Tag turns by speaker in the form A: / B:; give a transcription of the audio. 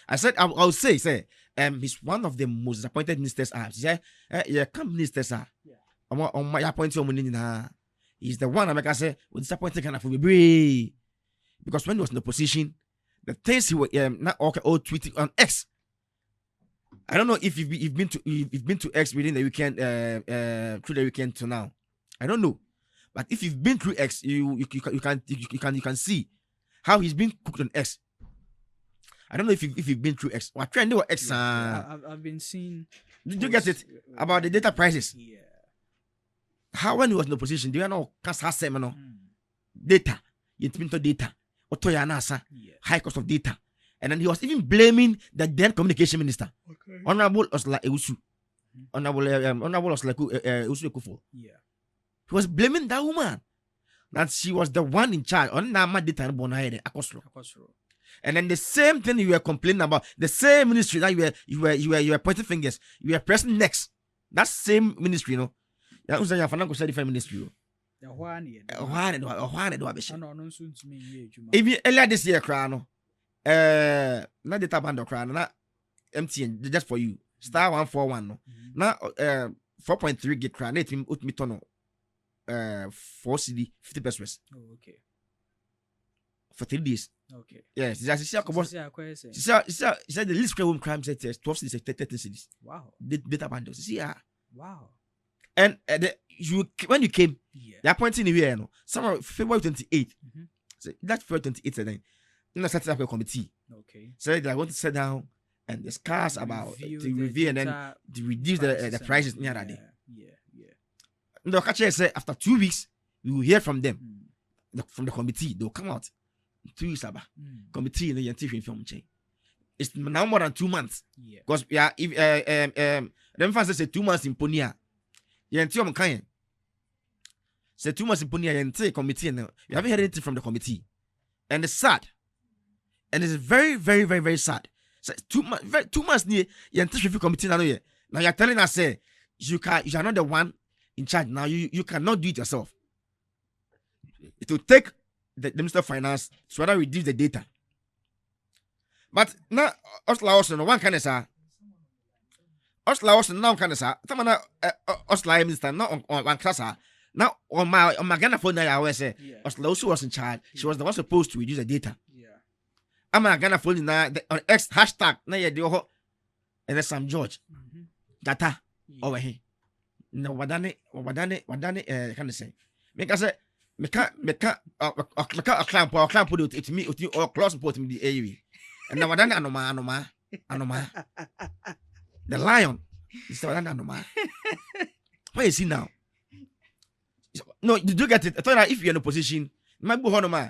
A: I said I'll say he's one of the most disappointed ministers. Come ministers are. On my appointment, he's the one I say with disappointed kind of be because when he was in the position, the things he was not all tweeting on X. I don't know if you've been to X within the weekend, through the weekend to now. I don't know, but if you've been through X, you can see how he's been cooked on X. I don't know if you've been through X. What trend or X?
B: I've been seeing.
A: Did you get it about the data prices?
B: Yeah.
A: How when he was in the position, do you know? Data, data, high cost of data. And then he was even blaming the then communication minister, Honorable Osla Ewusu, Honorable Osla Ewusu Ekufo.
B: Yeah,
A: he was blaming that woman that she was the one in charge on Nama data and Bonahede Akosro. And then the same thing you were complaining about, the same ministry that you were pointing fingers, you were pressing next. That same ministry, you know. That was a different ministry. Even earlier this year, Crown. Not data band crown, not MTN, just for you. Star 141 no. Now 4.3 gig crown, it me tono 4 CD 50 pesos.
B: Oh, okay.
A: For 3 days.
B: Okay.
A: Yes, she said the least crime said 12 cities, 13 cities.
B: Wow.
A: Data bundles. See,
B: wow.
A: And when you came,
B: yeah,
A: the appointing in here, no, somewhere February 28. So that's February 28 then. You know, set up a committee.
B: Okay.
A: So they want to sit down and discuss about to review and then to reduce the prices near that day.
B: Yeah.
A: And the catcher said after 2 weeks, we will hear from them. From the committee. They'll come out. 2 weeks about. Committee in the Yantifi film chain. It's now more than 2 months.
B: Yeah.
A: Because we are if them fans say 2 months in Ponia. Yantium Kayan. Say 2 months in Ponia and committee and you haven't heard anything from the committee. And it's sad. And it's very, very, very, very sad. So 2 months near your review committee now. Now you're telling us you are not the one in charge. Now you cannot do it yourself. It will take the Minister of Finance to rather reduce the data. But now Osla also one kind of say Osla also now kind of say Tamana Osla Minister not on one class now on my Ghana phone I always say Osla also was in charge. She was the one supposed to reduce the data. I'm gonna follow na on X hashtag na ye de ho and then Sam George data over here. No wadane can say. Make say meka a clamp it me or close put me the AV. And now wadane anoma. The lion is the wadane anoma. Where is he now? No, did you get it? I thought that if you're in a position, my boy